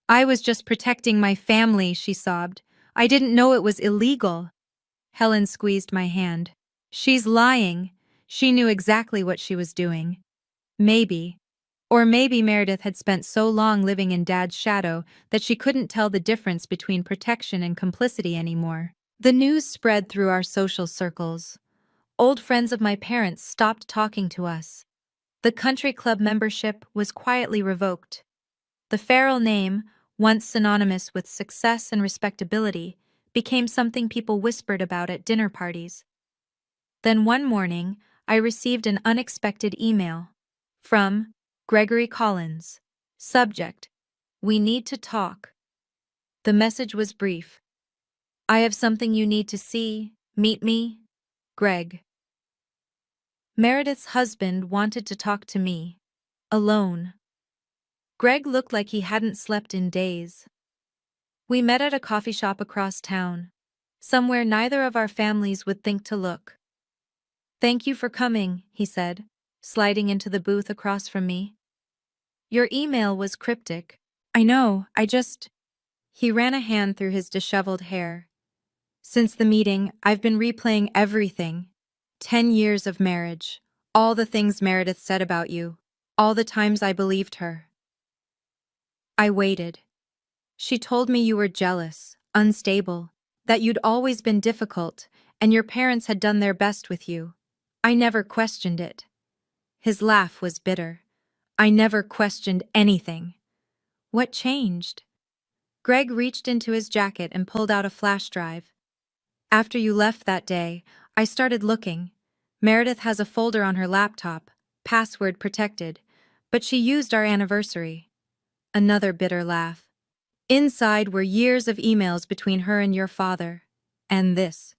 I was just protecting my family, she sobbed. I didn't know it was illegal. Helen squeezed my hand. She's lying. She knew exactly what she was doing. Maybe. Or maybe Meredith had spent so long living in Dad's shadow that she couldn't tell the difference between protection and complicity anymore. The news spread through our social circles. Old friends of my parents stopped talking to us. The country club membership was quietly revoked. The Farrell name, once synonymous with success and respectability, became something people whispered about at dinner parties. Then one morning, I received an unexpected email from Gregory Collins. Subject: We need to talk. The message was brief. I have something you need to see. Meet me, Greg. Meredith's husband wanted to talk to me. Alone. Greg looked like he hadn't slept in days. We met at a coffee shop across town, somewhere neither of our families would think to look. Thank you for coming, he said, sliding into the booth across from me. Your email was cryptic. I know, He ran a hand through his disheveled hair. Since the meeting, I've been replaying everything. 10 years of marriage. All the things Meredith said about you. All the times I believed her. I waited. She told me you were jealous, unstable, that you'd always been difficult, and your parents had done their best with you. I never questioned it. His laugh was bitter. I never questioned anything. What changed? Greg reached into his jacket and pulled out a flash drive. After you left that day, I started looking. Meredith has a folder on her laptop, password protected, but she used our anniversary. Another bitter laugh. Inside were years of emails between her and your father. And this.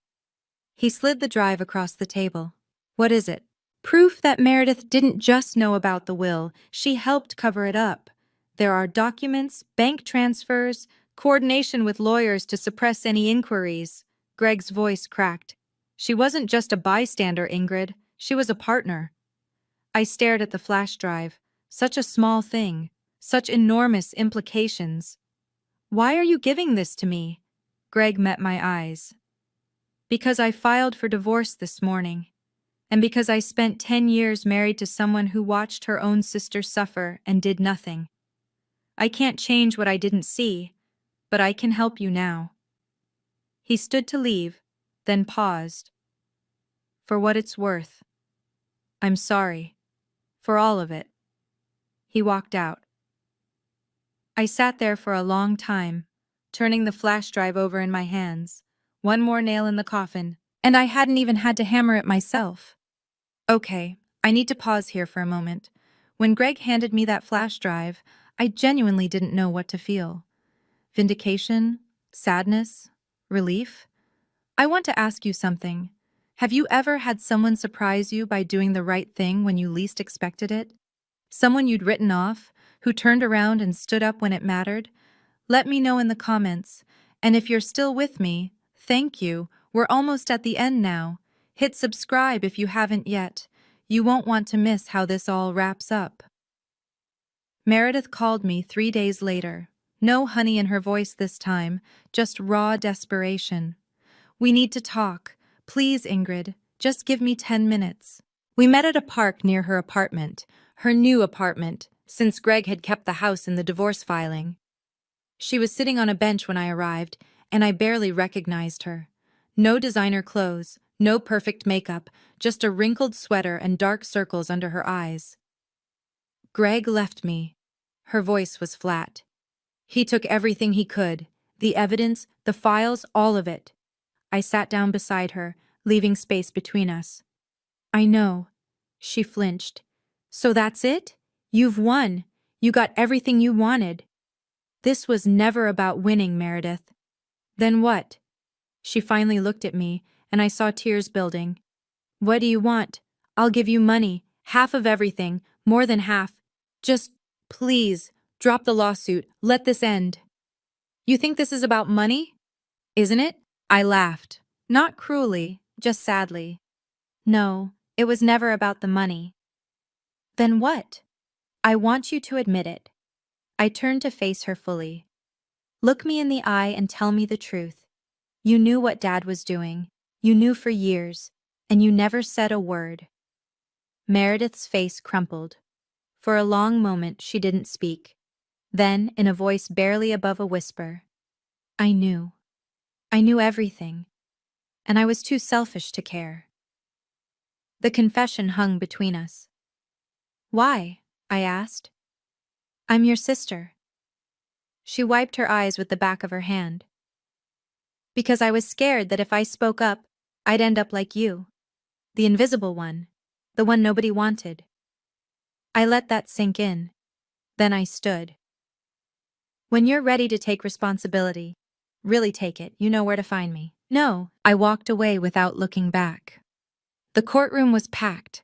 He slid the drive across the table. What is it? Proof that Meredith didn't just know about the will, she helped cover it up. There are documents, bank transfers, coordination with lawyers to suppress any inquiries. Greg's voice cracked. She wasn't just a bystander, Ingrid. She was a partner. I stared at the flash drive. Such a small thing. Such enormous implications. Why are you giving this to me? Greg met my eyes. Because I filed for divorce this morning. And because I spent 10 years married to someone who watched her own sister suffer and did nothing. I can't change what I didn't see, but I can help you now. He stood to leave, then paused. For what it's worth. I'm sorry. For all of it. He walked out. I sat there for a long time, turning the flash drive over in my hands. One more nail in the coffin, and I hadn't even had to hammer it myself. Okay, I need to pause here for a moment. When Greg handed me that flash drive, I genuinely didn't know what to feel. Vindication? Sadness? Relief? I want to ask you something. Have you ever had someone surprise you by doing the right thing when you least expected it? Someone you'd written off, who turned around and stood up when it mattered? Let me know in the comments. And if you're still with me, thank you. We're almost at the end now. Hit subscribe if you haven't yet. You won't want to miss how this all wraps up. Meredith called me 3 days later. No honey in her voice this time, just raw desperation. We need to talk. Please, Ingrid, just give me 10 minutes. We met at a park near her apartment, her new apartment, since Greg had kept the house in the divorce filing. She was sitting on a bench when I arrived, and I barely recognized her. No designer clothes, no perfect makeup, just a wrinkled sweater and dark circles under her eyes. Greg left me. Her voice was flat. He took everything he could, the evidence, the files, all of it. I sat down beside her, leaving space between us. I know. She flinched. So that's it? You've won. You got everything you wanted. This was never about winning, Meredith. Then what? She finally looked at me, and I saw tears building. What do you want? I'll give you money, half of everything, more than half. Just, please, drop the lawsuit, let this end. You think this is about money? Isn't it? I laughed. Not cruelly, just sadly. No, it was never about the money. Then what? I want you to admit it. I turned to face her fully. Look me in the eye and tell me the truth. You knew what Dad was doing. You knew for years, and you never said a word. Meredith's face crumpled. For a long moment, she didn't speak. Then, in a voice barely above a whisper, I knew. I knew everything. And I was too selfish to care. The confession hung between us. Why? I asked. I'm your sister. She wiped her eyes with the back of her hand. Because I was scared that if I spoke up, I'd end up like you. The invisible one. The one nobody wanted. I let that sink in. Then I stood. When you're ready to take responsibility, really take it, you know where to find me. No, I walked away without looking back. The courtroom was packed.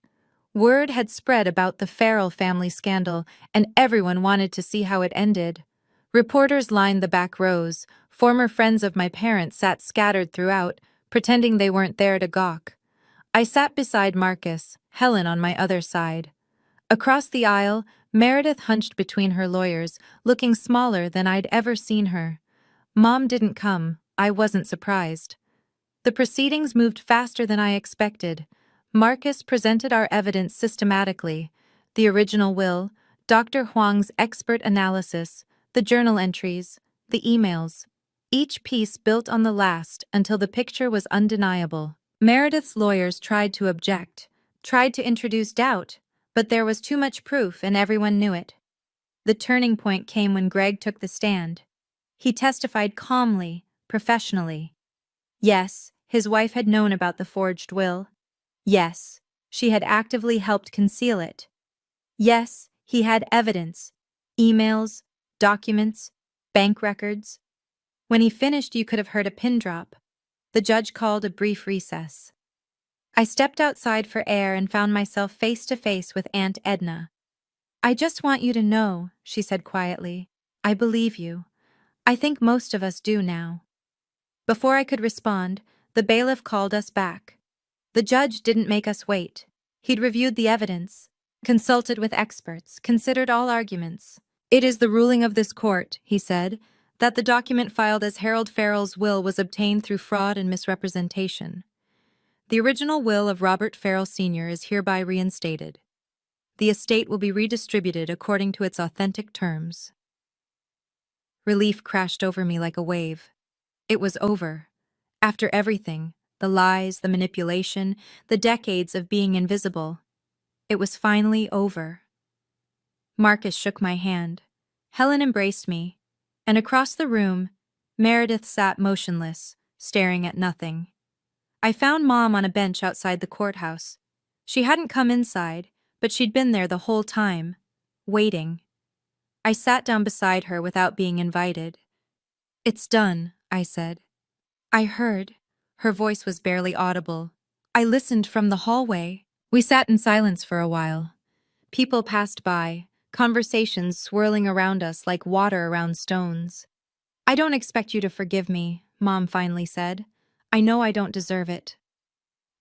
Word had spread about the Farrell family scandal, and everyone wanted to see how it ended. Reporters lined the back rows. Former friends of my parents sat scattered throughout, pretending they weren't there to gawk. I sat beside Marcus, Helen on my other side. Across the aisle, Meredith hunched between her lawyers, looking smaller than I'd ever seen her. Mom didn't come. I wasn't surprised. The proceedings moved faster than I expected. Marcus presented our evidence systematically: the original will, Dr. Huang's expert analysis, the journal entries, the emails. Each piece built on the last until the picture was undeniable. Meredith's lawyers tried to object, tried to introduce doubt, but there was too much proof and everyone knew it. The turning point came when Greg took the stand. He testified calmly, professionally. Yes, his wife had known about the forged will. Yes, she had actively helped conceal it. Yes, he had evidence: emails, documents, bank records. When he finished, you could have heard a pin drop. The judge called a brief recess. I stepped outside for air and found myself face to face with Aunt Edna. "I just want you to know," she said quietly. "I believe you. I think most of us do now." Before I could respond, the bailiff called us back. The judge didn't make us wait. He'd reviewed the evidence, consulted with experts, considered all arguments. "It is the ruling of this court," he said, "that the document filed as Harold Farrell's will was obtained through fraud and misrepresentation. The original will of Robert Farrell Sr. is hereby reinstated. The estate will be redistributed according to its authentic terms." Relief crashed over me like a wave. It was over. After everything, the lies, the manipulation, the decades of being invisible, it was finally over. Marcus shook my hand. Helen embraced me, and across the room, Meredith sat motionless, staring at nothing. I found Mom on a bench outside the courthouse. She hadn't come inside, but she'd been there the whole time, waiting. I sat down beside her without being invited. "It's done," I said. "I heard." Her voice was barely audible. "I listened from the hallway." We sat in silence for a while. People passed by, conversations swirling around us like water around stones. "I don't expect you to forgive me," Mom finally said. "I know I don't deserve it."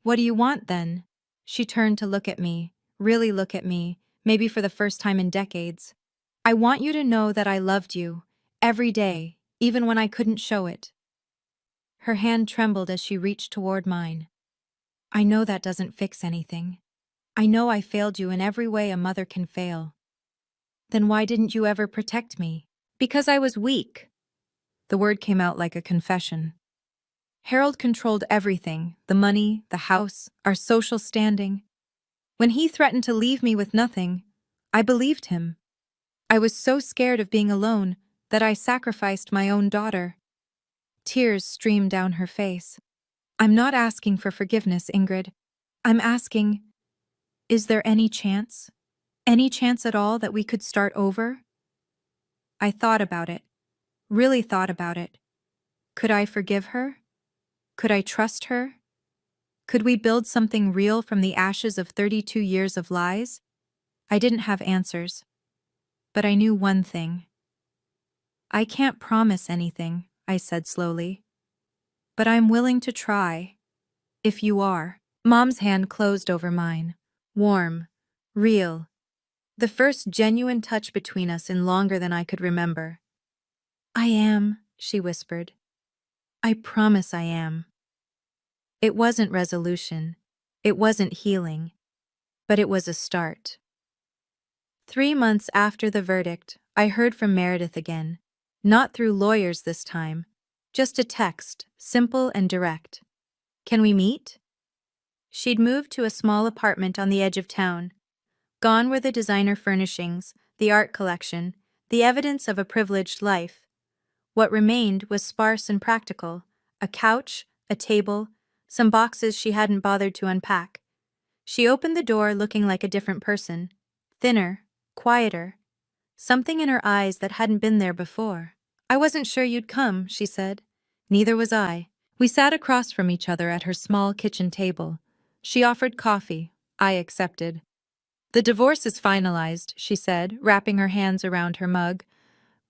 "What do you want, then?" She turned to look at me, really look at me, maybe for the first time in decades. "I want you to know that I loved you, every day, even when I couldn't show it." Her hand trembled as she reached toward mine. "I know that doesn't fix anything. I know I failed you in every way a mother can fail." "Then why didn't you ever protect me?" "Because I was weak." The word came out like a confession. Harold controlled everything: the money, the house, our social standing. When he threatened to leave me with nothing, I believed him. I was so scared of being alone that I sacrificed my own daughter. Tears streamed down her face. "I'm not asking for forgiveness, Ingrid. I'm asking, is there any chance? Any chance at all that we could start over?" I thought about it. Really thought about it. Could I forgive her? Could I trust her? Could we build something real from the ashes of 32 years of lies? I didn't have answers. But I knew one thing. "I can't promise anything," I said slowly. "But I'm willing to try. If you are." Mom's hand closed over mine. Warm. Real. The first genuine touch between us in longer than I could remember. "I am," she whispered. "I promise I am." It wasn't resolution. It wasn't healing. But it was a start. 3 months after the verdict, I heard from Meredith again. Not through lawyers this time. Just a text, simple and direct. "Can we meet?" She'd moved to a small apartment on the edge of town. Gone were the designer furnishings, the art collection, the evidence of a privileged life. What remained was sparse and practical: a couch, a table, some boxes she hadn't bothered to unpack. She opened the door looking like a different person. Thinner, quieter, something in her eyes that hadn't been there before. "I wasn't sure you'd come," she said. Neither was I. We sat across from each other at her small kitchen table. She offered coffee. I accepted. "The divorce is finalized," she said, wrapping her hands around her mug.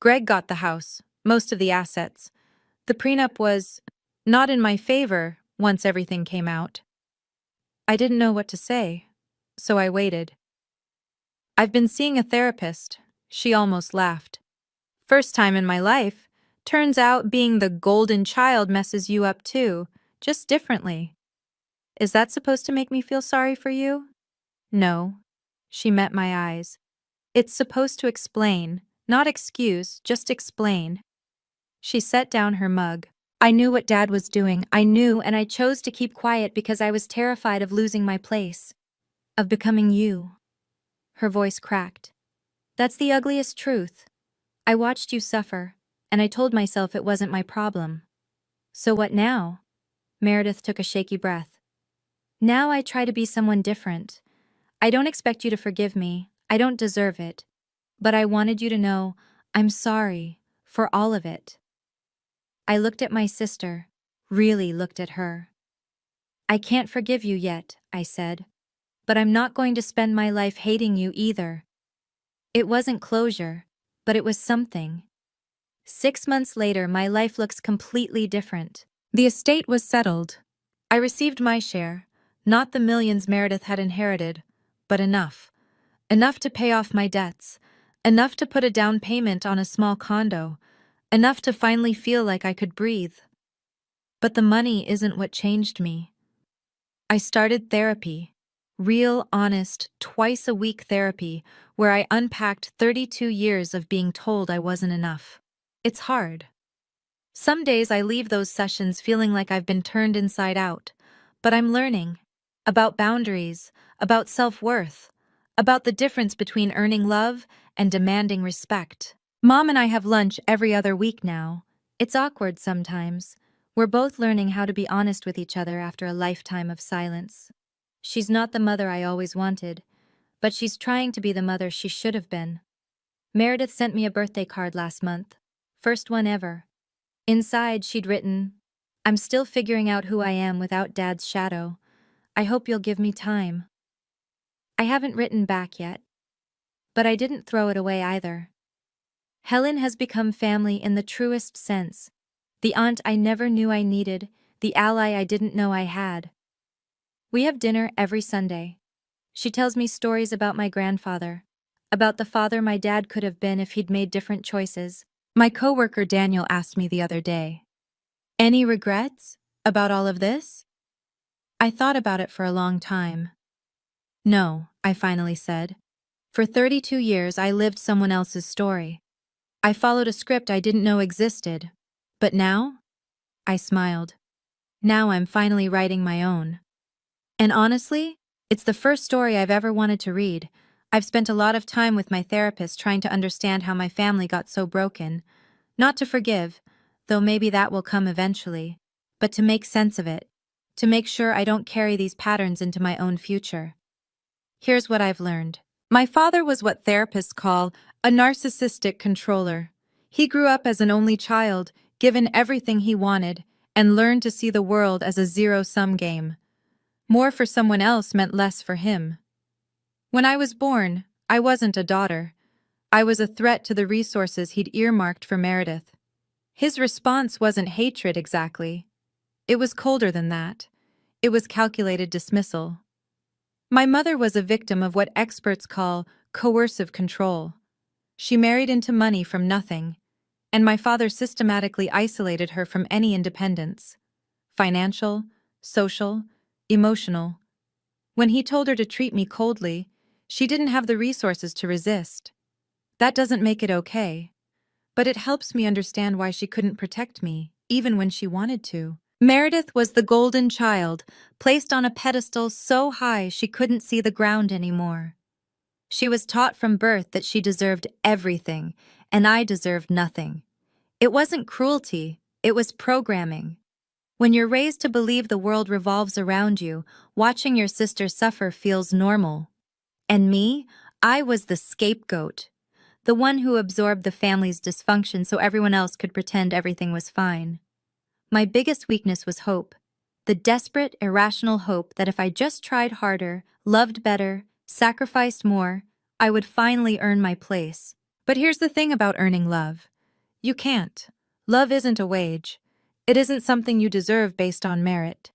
"Greg got the house, most of the assets. The prenup was not in my favor once everything came out." I didn't know what to say, so I waited. "I've been seeing a therapist." She almost laughed. "First time in my life. Turns out being the golden child messes you up too, just differently." "Is that supposed to make me feel sorry for you?" "No." She met my eyes. "It's supposed to explain, not excuse, just explain." She set down her mug. "I knew what Dad was doing. I knew, and I chose to keep quiet because I was terrified of losing my place. Of becoming you." Her voice cracked. "That's the ugliest truth. I watched you suffer, and I told myself it wasn't my problem." "So what now?" Meredith took a shaky breath. "Now I try to be someone different. I don't expect you to forgive me. I don't deserve it. But I wanted you to know I'm sorry for all of it." I looked at my sister, really looked at her. "I can't forgive you yet," I said. "But I'm not going to spend my life hating you either." It wasn't closure, but it was something. 6 months later, my life looks completely different. The estate was settled. I received my share, not the millions Meredith had inherited, but enough. Enough to pay off my debts, enough to put a down payment on a small condo, enough to finally feel like I could breathe. But the money isn't what changed me. I started therapy. Real, honest, twice-a-week therapy where I unpacked 32 years of being told I wasn't enough. It's hard. Some days I leave those sessions feeling like I've been turned inside out, but I'm learning about boundaries, about self-worth, about the difference between earning love and demanding respect. Mom and I have lunch every other week now. It's awkward sometimes. We're both learning how to be honest with each other after a lifetime of silence. She's not the mother I always wanted, but she's trying to be the mother she should have been. Meredith sent me a birthday card last month. First one ever. Inside, she'd written, "I'm still figuring out who I am without Dad's shadow. I hope you'll give me time." I haven't written back yet. But I didn't throw it away either. Helen has become family in the truest sense. The aunt I never knew I needed, the ally I didn't know I had. We have dinner every Sunday. She tells me stories about my grandfather, about the father my dad could have been if he'd made different choices. My coworker Daniel asked me the other day, "Any regrets about all of this?" I thought about it for a long time. "No," I finally said. "For 32 years I lived someone else's story. I followed a script I didn't know existed. But now?" I smiled. "Now I'm finally writing my own. And honestly, it's the first story I've ever wanted to read. I've spent a lot of time with my therapist trying to understand how my family got so broken. Not to forgive, though maybe that will come eventually, but to make sense of it, to make sure I don't carry these patterns into my own future. Here's what I've learned. My father was what therapists call a narcissistic controller. He grew up as an only child, given everything he wanted, and learned to see the world as a zero-sum game. More for someone else meant less for him. When I was born, I wasn't a daughter. I was a threat to the resources he'd earmarked for Meredith. His response wasn't hatred exactly. It was colder than that. It was calculated dismissal. My mother was a victim of what experts call coercive control. She married into money from nothing, and my father systematically isolated her from any independence. Financial, social, emotional. When he told her to treat me coldly, she didn't have the resources to resist. That doesn't make it okay. But it helps me understand why she couldn't protect me, even when she wanted to. Meredith was the golden child, placed on a pedestal so high she couldn't see the ground anymore. She was taught from birth that she deserved everything, and I deserved nothing. It wasn't cruelty, it was programming. When you're raised to believe the world revolves around you, watching your sister suffer feels normal. And me, I was the scapegoat, the one who absorbed the family's dysfunction so everyone else could pretend everything was fine. My biggest weakness was hope, the desperate, irrational hope that if I just tried harder, loved better, sacrificed more, I would finally earn my place. But here's the thing about earning love. You can't. Love isn't a wage. It isn't something you deserve based on merit.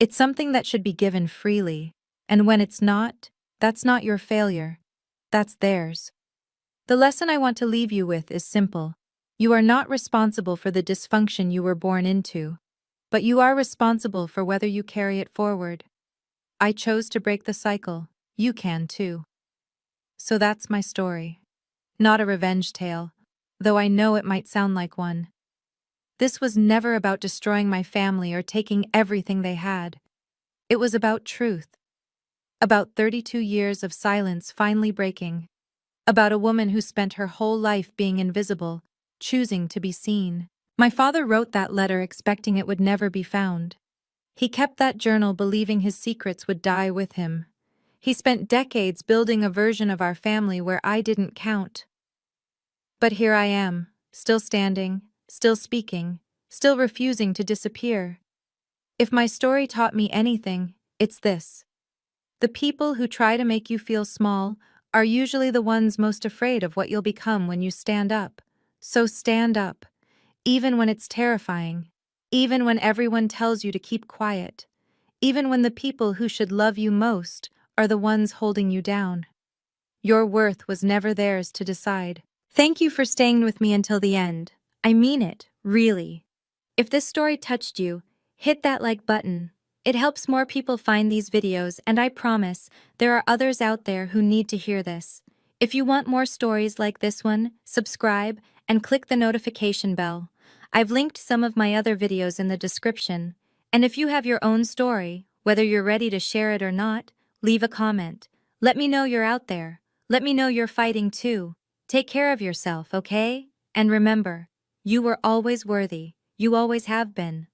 It's something that should be given freely. And when it's not, that's not your failure. That's theirs. The lesson I want to leave you with is simple. You are not responsible for the dysfunction you were born into, but you are responsible for whether you carry it forward. I chose to break the cycle. You can too. So that's my story. Not a revenge tale, though I know it might sound like one. This was never about destroying my family or taking everything they had. It was about truth. About 32 years of silence finally breaking. About a woman who spent her whole life being invisible, choosing to be seen. My father wrote that letter expecting it would never be found. He kept that journal believing his secrets would die with him. He spent decades building a version of our family where I didn't count. But here I am, still standing, still speaking, still refusing to disappear. If my story taught me anything, it's this. The people who try to make you feel small are usually the ones most afraid of what you'll become when you stand up. So stand up, even when it's terrifying, even when everyone tells you to keep quiet, even when the people who should love you most are the ones holding you down. Your worth was never theirs to decide. Thank you for staying with me until the end. I mean it, really. If this story touched you, hit that like button. It helps more people find these videos, and I promise there are others out there who need to hear this. If you want more stories like this one, subscribe and click the notification bell. I've linked some of my other videos in the description. And if you have your own story, whether you're ready to share it or not, leave a comment. Let me know you're out there. Let me know you're fighting too. Take care of yourself, okay? And remember, you were always worthy. You always have been.